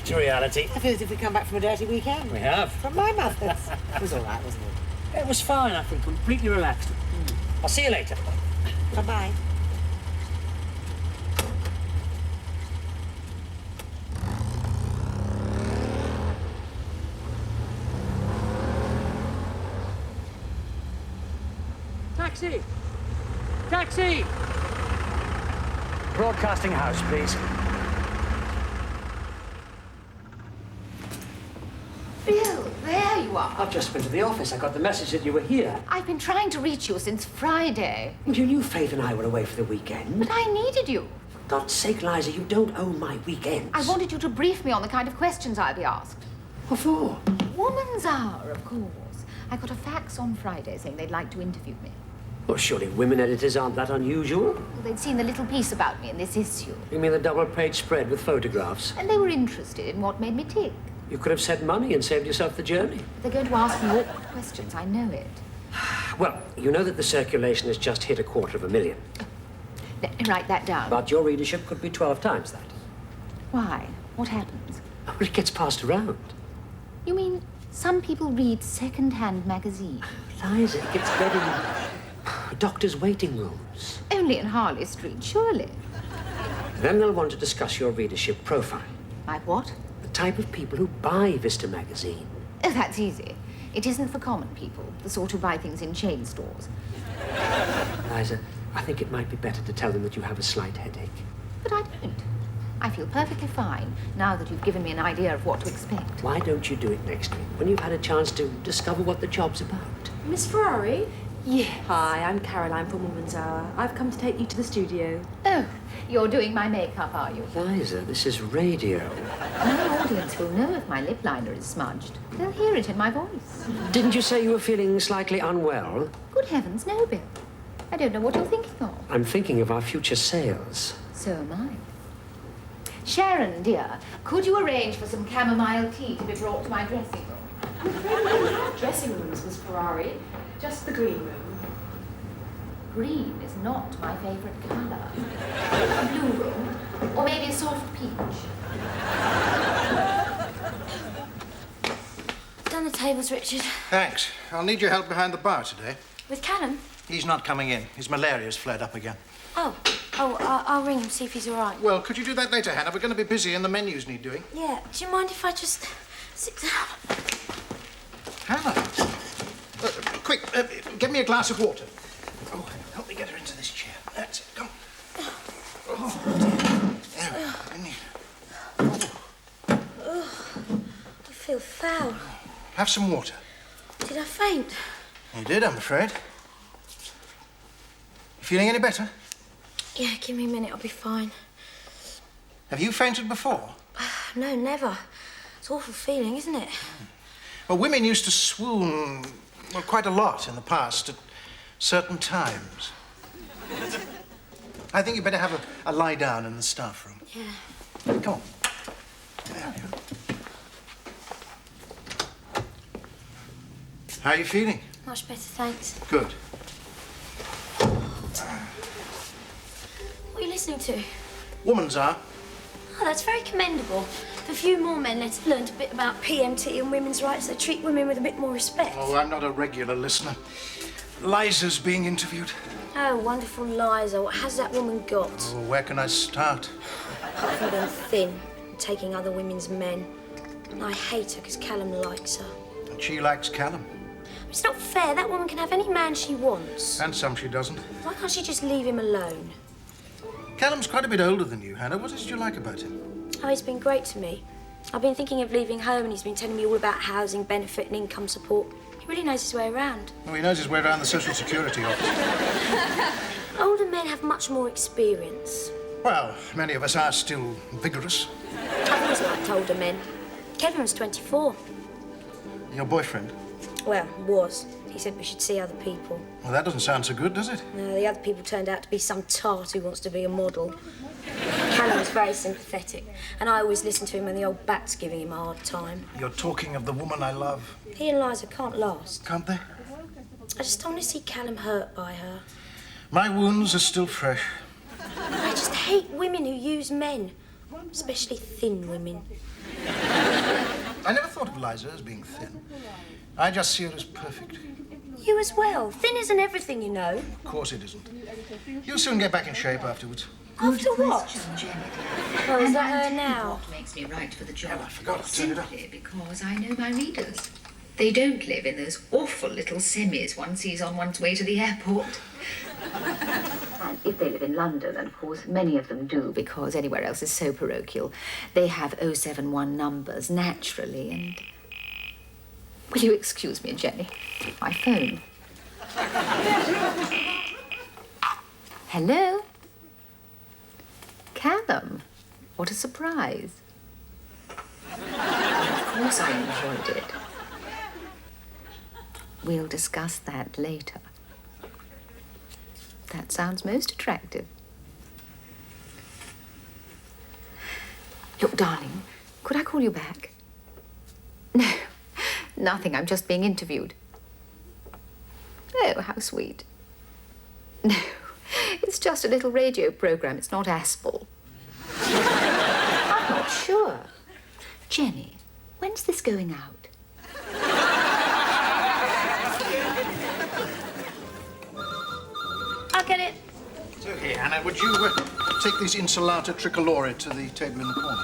back to reality. I feel as if we come back from a dirty weekend. We have. From my mother's. It was all right, wasn't it? It was fine, I feel completely relaxed. I'll see you later. Bye-bye. Taxi! Taxi! Broadcasting house, please. Bill, there you are. I've just been to the office. I got the message that you were here. I've been trying to reach you since Friday. You knew Faith and I were away for the weekend. But I needed you. For God's sake, Liza, you don't own my weekends. I wanted you to brief me on the kind of questions I'll be asked. What for? Woman's Hour, of course. I got a fax on Friday saying they'd like to interview me. Well, surely women editors aren't that unusual. Well, they'd seen the little piece about me in this issue. You mean the double-page spread with photographs? And they were interested in what made me tick. You could have said money and saved yourself the journey. They're going to ask me awkward questions, I know it. Well, you know that the circulation has just hit 250,000. Let me write that down. But your readership could be 12 times that. Why? What happens? Well, it gets passed around. You mean some people read second-hand magazines? Liza, it gets read in doctors' waiting rooms. Only in Harley Street, surely. Then they'll want to discuss your readership profile. My what? The type of people who buy Vista magazine. Oh, that's easy. It isn't for common people, the sort who buy things in chain stores. Liza, I think it might be better to tell them that you have a slight headache. But I don't. I feel perfectly fine now that you've given me an idea of what to expect. Why don't you do it next week, when you've had a chance to discover what the job's about? Miss Ferrari? Yes. Hi, I'm Caroline from Woman's Hour. I've come to take you to the studio. Oh, you're doing my makeup, are you? Liza, this is radio. My audience will know if my lip liner is smudged. They'll hear it in my voice. Didn't you say you were feeling slightly unwell? Good heavens, no, Bill. I don't know what you're thinking of. I'm thinking of our future sales. So am I. Sharon, dear, could you arrange for some chamomile tea to be brought to my dressing room? I'm afraid we don't have dressing rooms, Miss Ferrari. Just the green room. Green is not my favourite colour. A blue room, or maybe a soft peach. Done the tables, Richard. Thanks. I'll need your help behind the bar today. With Callum? He's not coming in. His malaria's flared up again. I'll ring him, see if he's all right. Well, could you do that later, Hannah? We're going to be busy and the menus need doing. Yeah, do you mind if I just sit down? Hannah! Quick, get me a glass of water. Oh, help me get her into this chair. That's it. Come. Oh, there we go. I feel foul. Have some water. Did I faint? You did, I'm afraid. You feeling any better? Yeah, give me a minute, I'll be fine. Have you fainted before? No, never. It's an awful feeling, isn't it? Well, women used to swoon, well, quite a lot in the past at certain times. I think you better have a lie down in the staff room. Yeah. Come on. There we go. How are you feeling? Much better, thanks. Good. What are you listening to? Woman's Hour. Oh, that's very commendable. If a few more men had learned a bit about PMT and women's rights, they'd treat women with a bit more respect. Oh, I'm not a regular listener. Liza's being interviewed. Oh, wonderful Liza. What has that woman got? Oh, where can I start? Apart from being thin and taking other women's men. And I hate her because Callum likes her. And she likes Callum. It's not fair. That woman can have any man she wants. And some she doesn't. Why can't she just leave him alone? Callum's quite a bit older than you, Hannah. What did you like about him? Oh, he's been great to me. I've been thinking of leaving home and he's been telling me all about housing, benefit and income support. He really knows his way around. Oh, he knows his way around the Social Security office. Older men have much more experience. Well, many of us are still vigorous. I've always liked older men. Kevin was 24. Your boyfriend? Well, was. He said we should see other people. Well, that doesn't sound so good, does it? No, the other people turned out to be some tart who wants to be a model. Callum was very sympathetic, and I always listen to him when the old bat's giving him a hard time. You're talking of the woman I love. He and Liza can't last. Can't they? I just don't want to see Callum hurt by her. My wounds are still fresh. I just hate women who use men, especially thin women. I never thought of Liza as being thin. I just see her as perfect. You as well. Thin isn't everything, you know. Of course it isn't. You'll soon get back in shape afterwards. After what? Jenny. Oh, is that her now? What makes me right for the job? I forgot to turn it up. Simply because I know my readers. They don't live in those awful little semis one sees on one's way to the airport. And if they live in London, and of course many of them do, because anywhere else is so parochial, they have 071 numbers naturally, and... Will you excuse me, Jenny? My phone. Hello? Callum, what a surprise. Of course I enjoyed it. We'll discuss that later. That sounds most attractive. Look, darling, could I call you back? No, nothing. I'm just being interviewed. Oh, how sweet. No, it's just a little radio program. It's not Aspel. I'm not sure. Jenny, when's this going out? I'll get it. It's okay, Hannah. Would you take these insalata tricolore to the table in the corner?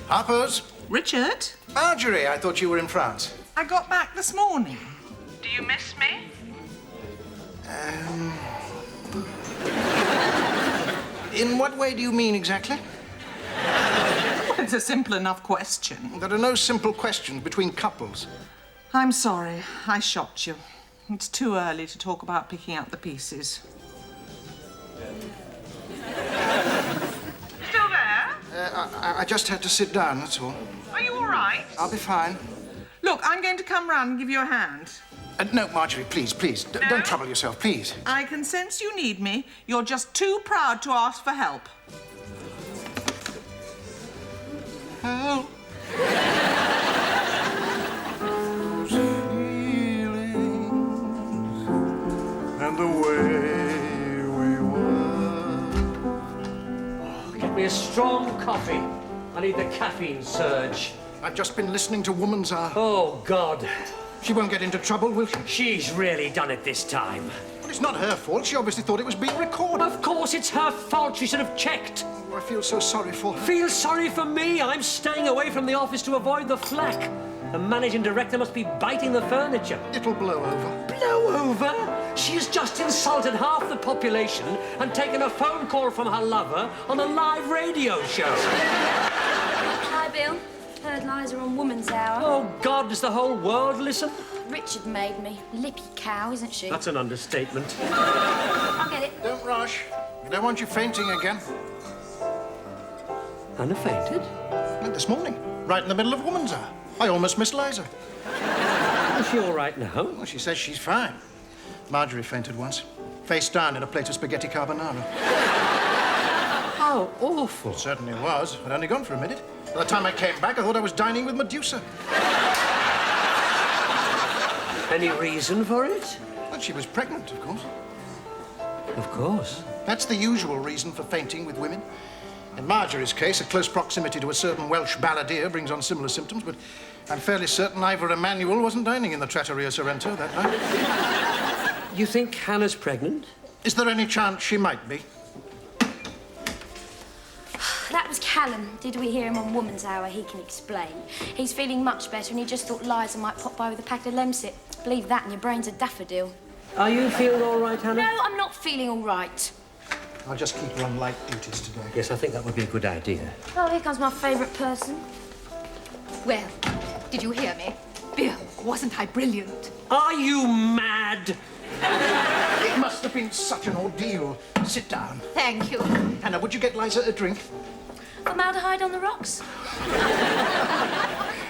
Harper's? Richard, Marjorie, I thought you were in France. I got back this morning. Do you miss me? In what way do you mean exactly? It's a simple enough question. There are no simple questions between couples. I'm sorry, I shocked you. It's too early to talk about picking out the pieces. Still there? I just had to sit down, that's all. Are you all right? I'll be fine. Look, I'm going to come round and give you a hand. No, Marjorie, please, please. No? Don't trouble yourself, please. I can sense you need me. You're just too proud to ask for help. Help. And the way we were. Get me a strong coffee. I need the caffeine surge. I've just been listening to Woman's Hour. Oh, God. She won't get into trouble, will she? She's really done it this time. Well, it's not her fault. She obviously thought it was being recorded. Of course it's her fault. She should have checked. I feel so sorry for her. Feel sorry for me. I'm staying away from the office to avoid the flack. The managing director must be biting the furniture. It'll blow over. Blow over? She has just insulted half the population and taken a phone call from her lover on a live radio show. Hi, Bill. Heard Liza on Woman's Hour. Oh, God, does the whole world listen? Richard made me. Lippy cow, isn't she? That's an understatement. I'll get it. Don't rush. I don't want you fainting again. Anna fainted? Like this morning, right in the middle of Woman's Hour. I almost missed Liza. Is she all right now? Well, she says she's fine. Marjorie fainted once. Face down in a plate of spaghetti carbonara. How awful. It certainly was. I'd only gone for a minute. By the time I came back, I thought I was dining with Medusa. Any reason for it? Well, she was pregnant, of course. Of course. That's the usual reason for fainting with women. In Marjorie's case, a close proximity to a certain Welsh balladeer brings on similar symptoms, but I'm fairly certain Ivor Emanuel wasn't dining in the Trattoria Sorrento that night. You think Hannah's pregnant? Is there any chance she might be? That was Callum. Did we hear him on Woman's Hour? He can explain. He's feeling much better and he just thought Liza might pop by with a packet of Lemsip. Believe that and your brain's a daffodil. Are you feeling all right, Hannah? No, I'm not feeling all right. I'll just keep her on light duties today. Yes, I think that would be a good idea. Oh, here comes my favourite person. Well, did you hear me? Bill, wasn't I brilliant? Are you mad? It must have been such an ordeal. Sit down. Thank you. Hannah, would you get Liza a drink? Formaldehyde on the rocks?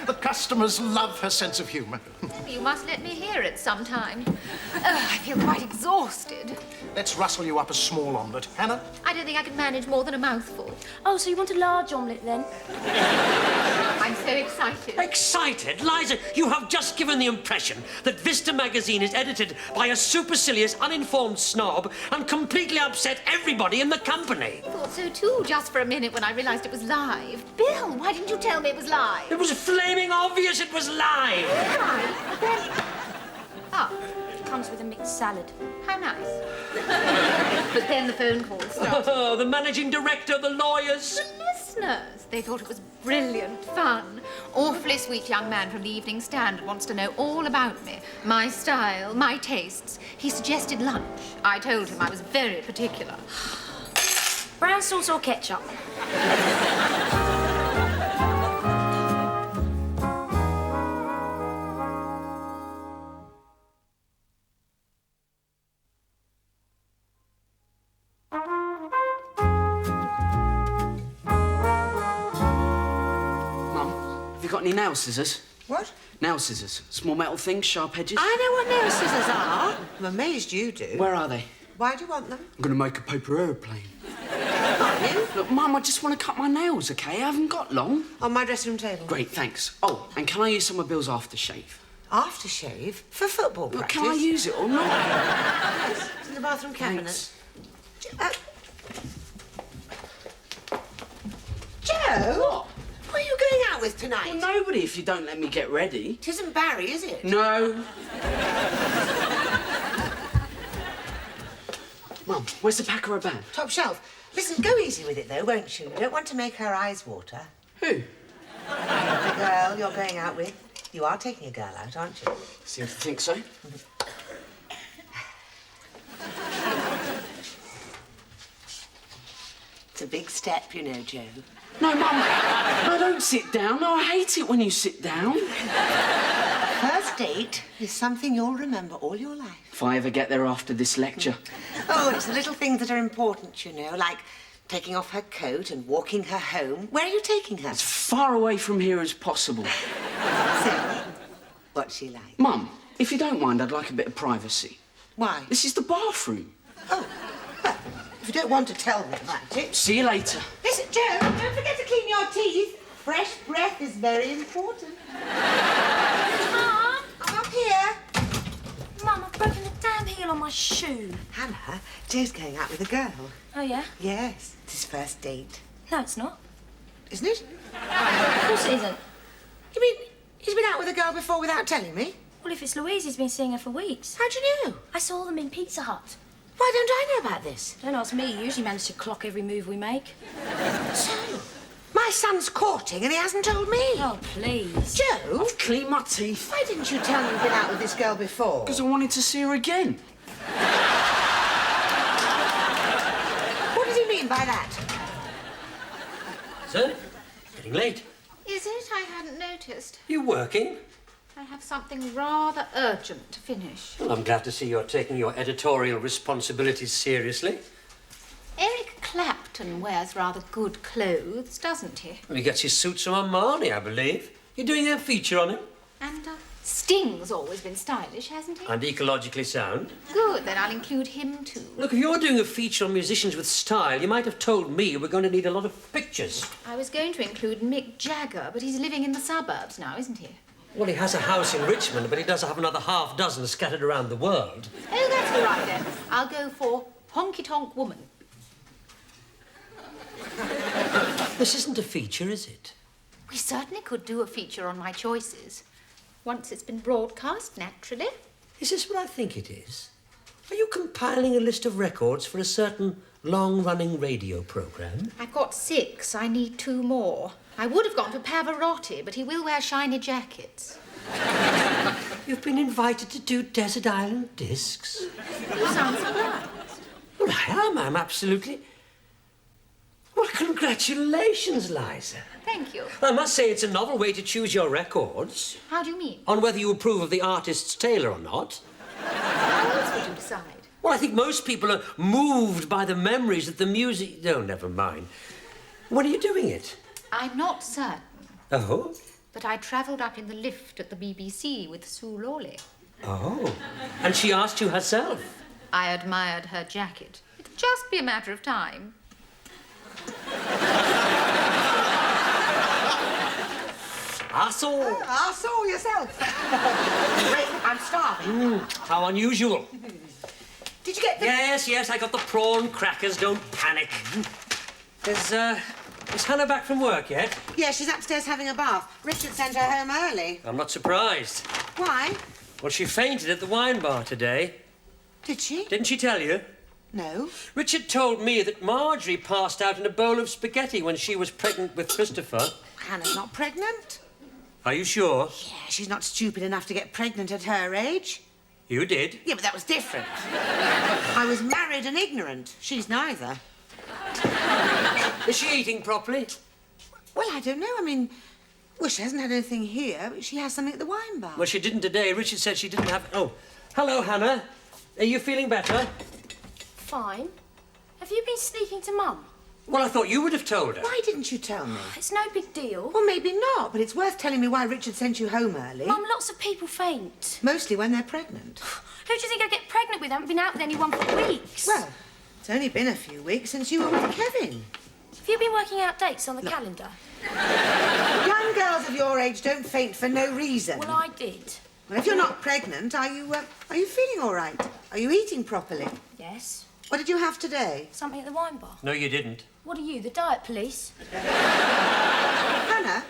Look, Customers love her sense of humour. Maybe you must let me hear it sometime. I feel quite exhausted. Let's rustle you up a small omelette. Hannah? I don't think I can manage more than a mouthful. Oh, so you want a large omelette then? I'm so excited. Excited? Liza, you have just given the impression that Vista magazine is edited by a supercilious, uninformed snob and completely upset everybody in the company. I thought so too, just for a minute when I realised it was live. Bill, why didn't you tell me it was live? It was flaming obvious it was live. Comes with a mixed salad. How nice. But then the phone call started. Oh, the managing director, the lawyers. The listeners, they thought it was brilliant fun. Awfully sweet young man from the Evening Standard wants to know all about me, my style, my tastes. He suggested lunch. I told him I was very particular. Brown sauce or ketchup? Have you got any nail scissors? What? Nail scissors. Small metal things, sharp edges. I know what nail scissors are. I'm amazed you do. Where are they? Why do you want them? I'm going to make a paper aeroplane. Are you? Look, Mum, I just want to cut my nails, OK? I haven't got long. On my dressing room table. Great, thanks. Oh, and can I use some of Bill's aftershave? Aftershave? For football Look, practice? can I use it or not? Yes, it's in the bathroom cabinet. Thanks. Joe? What? Who are you going out with tonight? Well, nobody if you don't let me get ready. It isn't Barry, is it? No. Mum, where's the pack or a bag? Top shelf. Listen, go easy with it, though, won't you? You don't want to make her eyes water. Who? The girl you're going out with. You are taking a girl out, aren't you? Seem to think so. It's a big step, you know, Joe. No, Mum, I don't sit down. No, I hate it when you sit down. First date is something you'll remember all your life. If I ever get there after this lecture. Oh, it's the little things that are important, you know, like taking off her coat and walking her home. Where are you taking her? As far away from here as possible. So, what's she like? Mum, if you don't mind, I'd like a bit of privacy. Why? This is the bathroom. Oh, well, if you don't want to tell me about it. See you later. Listen, Joe, don't forget to clean your teeth. Fresh breath is very important. Mum! Come up here. Mum, I've broken the damn heel on my shoe. Hannah, Joe's going out with a girl. Oh, yeah? Yes, it's his first date. No, it's not. Isn't it? Of course it isn't. You mean he's been out with a girl before without telling me? Well, if it's Louise, he's been seeing her for weeks. How'd you know? I saw them in Pizza Hut. Why don't I know about this? Don't ask me. You usually manage to clock every move we make. So, my son's courting and he hasn't told me. Oh, please. Joe? I've cleaned my teeth. Why didn't you tell me you'd been out with this girl before? Because I wanted to see her again. What does he mean by that? Sir, getting late. Is it? I hadn't noticed. You working? I have something rather urgent to finish. Well, I'm glad to see you're taking your editorial responsibilities seriously. Eric Clapton wears rather good clothes, doesn't he? Well, he gets his suits from Armani, I believe. You're doing a feature on him? And Sting's always been stylish, hasn't he? And ecologically sound. Good, then I'll include him too. Look, if you're doing a feature on musicians with style, you might have told me we're going to need a lot of pictures. I was going to include Mick Jagger, but he's living in the suburbs now, isn't he? Well, he has a house in Richmond, but he does have another half dozen scattered around the world. Oh, that's all right then. I'll go for Honky Tonk Woman. This isn't a feature, is it? We certainly could do a feature on my choices. Once it's been broadcast, naturally. Is this what I think it is? Are you compiling a list of records for a certain long-running radio programme? I've got 6. I need 2 more. I would have gone for Pavarotti, but he will wear shiny jackets. You've been invited to do Desert Island Discs? You sound surprised. Well, I am. I'm absolutely... Well, congratulations, Liza. Thank you. I must say it's a novel way to choose your records. How do you mean? On whether you approve of the artist's tailor or not. How else would you decide? Well, I think most people are moved by the memories that the music... Oh, never mind. When are you doing it? I'm not certain. Oh? that I travelled up in the lift at the BBC with Sue Lawley. Oh. And she asked you herself? I admired her jacket. It'd just be a matter of time. I saw. I saw yourself. Wait, I'm starving. How unusual. Did you get the... Yes, I got the prawn crackers. Don't panic. Is Hannah back from work yet? Yeah, she's upstairs having a bath. Richard sent her home early. I'm not surprised. Why? Well, she fainted at the wine bar today. Did she? Didn't she tell you? No. Richard told me that Marjorie passed out in a bowl of spaghetti when she was pregnant with Christopher. Hannah's not pregnant. Are you sure? Yeah, she's not stupid enough to get pregnant at her age. You did? Yeah, but that was different. I was married and ignorant. She's neither. Is she eating properly? Well, I don't know. I mean, well, she hasn't had anything here, but she has something at the wine bar. Well, she didn't today. Richard said she didn't have... Oh, hello, Hannah. Are you feeling better? Fine. Have you been sneaking to Mum? Well, I thought you would have told her. Why didn't you tell me? It's no big deal. Well, maybe not, but it's worth telling me why Richard sent you home early. Mum, lots of people faint. Mostly when they're pregnant. Who do you think I get pregnant with? I haven't been out with anyone for weeks. Well, it's only been a few weeks since you were with Kevin. Have you been working out dates on the calendar? Young girls of your age don't faint for no reason. Well, I did. Well, if you're not pregnant, are you feeling all right? Are you eating properly? Yes. What did you have today? Something at the wine bar. No, you didn't. What are you, the diet police? Hannah,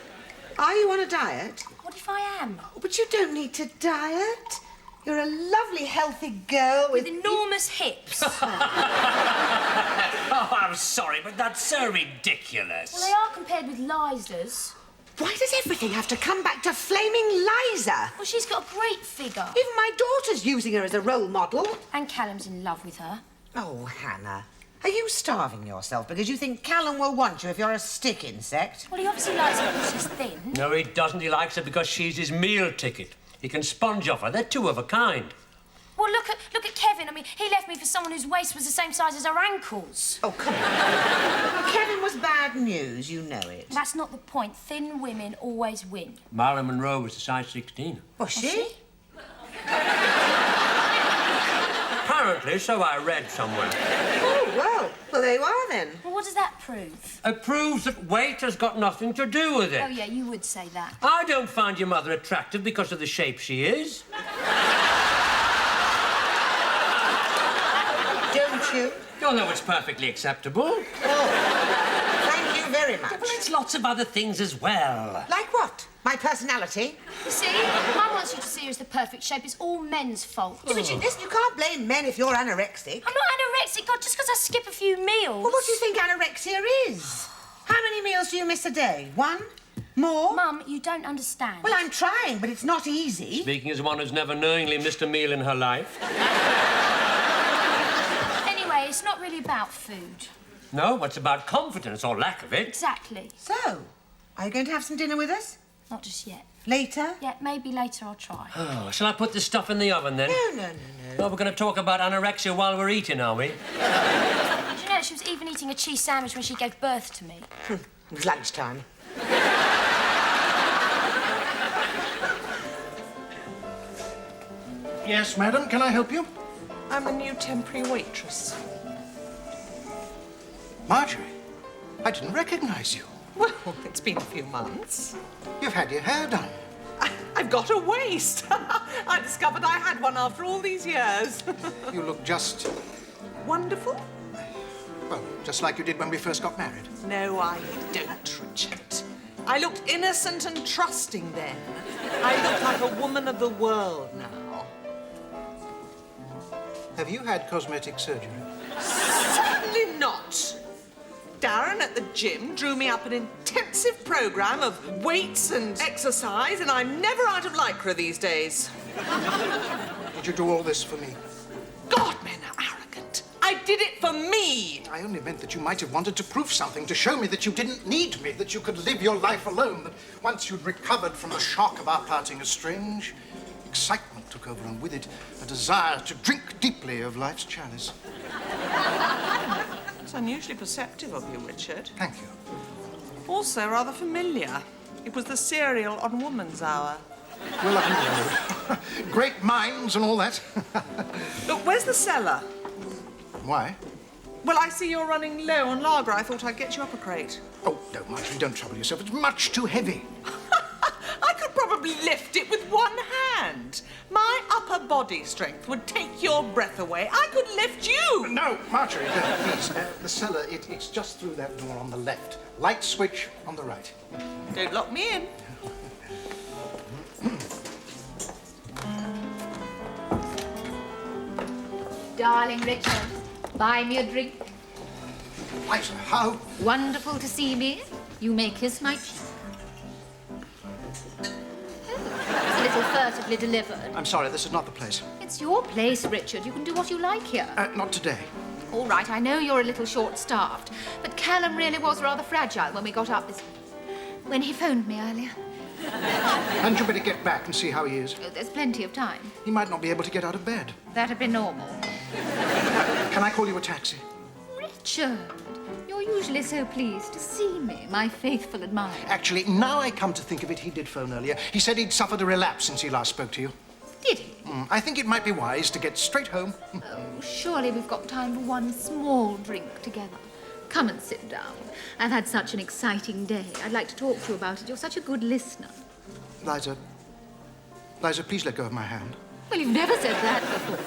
are you on a diet? What if I am? Oh, but you don't need to diet. You're a lovely, healthy girl With enormous hips. Oh, I'm sorry, but that's so ridiculous. Well, they are compared with Liza's. Why does everything have to come back to flaming Liza? Well, she's got a great figure. Even my daughter's using her as a role model. And Callum's in love with her. Oh, Hannah, are you starving yourself because you think Callum will want you if you're a stick insect? Well, he obviously likes her because she's thin. No, he doesn't. He likes her because she's his meal ticket. He can sponge off her. They're two of a kind. Well, look at Kevin. I mean, he left me for someone whose waist was the same size as her ankles. Oh, come on. Kevin was bad news, you know it. That's not the point. Thin women always win. Marilyn Monroe was a size 16. Was she? Apparently, so I read somewhere. Oh, well, there you are then. Well, what does that prove? It proves that weight has got nothing to do with it. Oh, yeah, you would say that. I don't find your mother attractive because of the shape she is. Don't you? Oh, no, it's perfectly acceptable. Oh, thank you very much. Well, it's lots of other things as well. Like what? My personality? You see, Mum wants you to see her as the perfect shape. It's all men's fault. Yeah, but listen, you can't blame men if you're anorexic. I'm not anorexic, God, just because I skip a few meals. Well, what do you think anorexia is? How many meals do you miss a day? One? More? Mum, you don't understand. Well, I'm trying, but it's not easy. Speaking as one who's never knowingly missed a meal in her life. Anyway, it's not really about food. No, it's about confidence or lack of it. Exactly. So, are you going to have some dinner with us? Not just yet. Later? Yeah, maybe later I'll try. Oh, shall I put this stuff in the oven then? No. Well, we're going to talk about anorexia while we're eating, are we? Did you know she was even eating a cheese sandwich when she gave birth to me? It was lunchtime. Yes, madam, can I help you? I'm a new temporary waitress. Marjorie, I didn't recognize you. Well, it's been a few months. You've had your hair done. I've got a waist. I discovered I had one after all these years. You look just, Wonderful? well, just like you did when we first got married. No, I don't, Richard. I looked innocent and trusting then. I look like a woman of the world now. Have you had cosmetic surgery? Certainly not. Darren at the gym drew me up an intensive program of weights and exercise, and I'm never out of Lycra these days. Did you do all this for me? God, men are arrogant. I did it for me. I only meant that you might have wanted to prove something, to show me that you didn't need me, that you could live your life alone, that once you'd recovered from the shock of our parting, a strange excitement took over, and with it, a desire to drink deeply of life's chalice. It's unusually perceptive of you, Richard. Thank you. Also rather familiar. It was the cereal on Woman's Hour. Well, I know. Great minds and all that. Look, where's the cellar? Why? Well, I see you're running low on lager. I thought I'd get you up a crate. Oh, no, Marjorie, don't trouble yourself. It's much too heavy. I could probably lift it with one hand. My upper body strength would take your breath away. I could lift you. No, Marjorie, no, please. The cellar, it's just through that door on the left. Light switch on the right. Don't lock me in. Darling Richard, buy me a drink. Liza, how? Wonderful to see me. You may kiss my cheek. Oh, it's a little furtively delivered. I'm sorry, this is not the place. It's your place, Richard. You can do what you like here. Not today. All right, I know you're a little short-staffed, but Callum really was rather fragile when we got up when he phoned me earlier. Hadn't you better get back and see how he is? Oh, there's plenty of time. He might not be able to get out of bed. That'd be normal. Can I call you a taxi? Richard, you're usually so pleased to see me, my faithful admirer. Actually, now I come to think of it, he did phone earlier. He said he'd suffered a relapse since he last spoke to you. Did he? I think it might be wise to get straight home. Oh, surely we've got time for one small drink together. Come and sit down. I've had such an exciting day. I'd like to talk to you about it. You're such a good listener. Liza, please let go of my hand. Well, you've never said that before.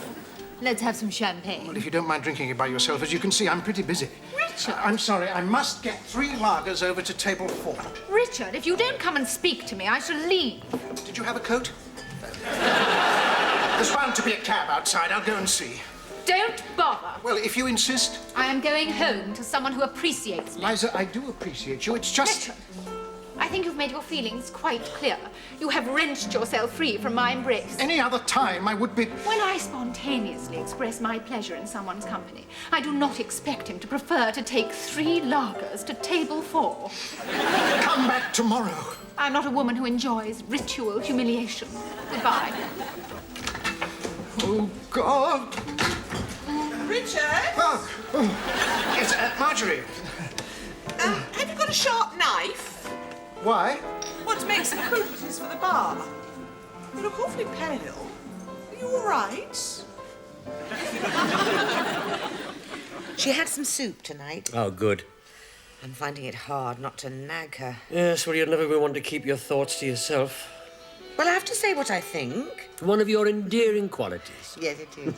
Let's have some champagne. Well, if you don't mind drinking it by yourself, as you can see, I'm pretty busy. Richard! I'm sorry, I must get 3 lagers over to table 4. Richard, if you don't come and speak to me, I shall leave. Did you have a coat? There's bound to be a cab outside. I'll go and see. Don't bother. Well, if you insist. I am going home to someone who appreciates me. Liza, I do appreciate you. It's just... Richard, I think you've made your feelings quite clear. You have wrenched yourself free from my embrace. Any other time, I would be... When I spontaneously express my pleasure in someone's company, I do not expect him to prefer to take 3 lagers to table 4. Come back tomorrow. I'm not a woman who enjoys ritual humiliation. Goodbye. Oh, God. Richard? Oh. Yes, Marjorie. Have you got a sharp knife? Why? Want to make some crudities for the bar? You look awfully pale. Are you all right? She had some soup tonight. Oh, good. I'm finding it hard not to nag her. Yes, well, you'll never be one to keep your thoughts to yourself. Well, I have to say what I think. One of your endearing qualities. Yes, it is.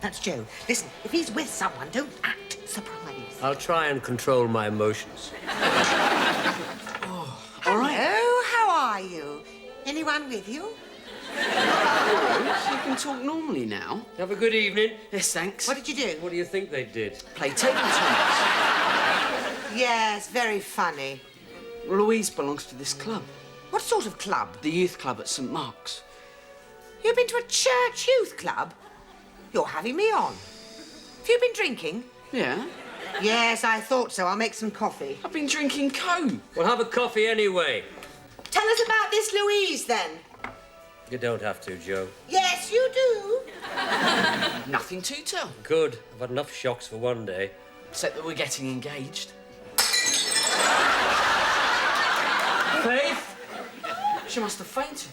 That's Joe. Listen, if he's with someone, don't act surprised. I'll try and control my emotions. All right. Hello, how are you? Anyone with you? You can talk normally now. Have a good evening. Yes, thanks. What did you do? What do you think they did? Play table tennis. Yes, very funny. Louise belongs to this club, What sort of club? the youth club at St. Mark's. You've been to a church youth club? You're having me on. Have you been drinking? Yeah, Yes, I thought so. I'll make some coffee. I've been drinking Coke. Well, have a coffee anyway. Tell us about this Louise, then. You don't have to, Joe. Yes, you do. Nothing to tell, Good. I've had enough shocks for one day. except that we're getting engaged. Faith? She must have fainted.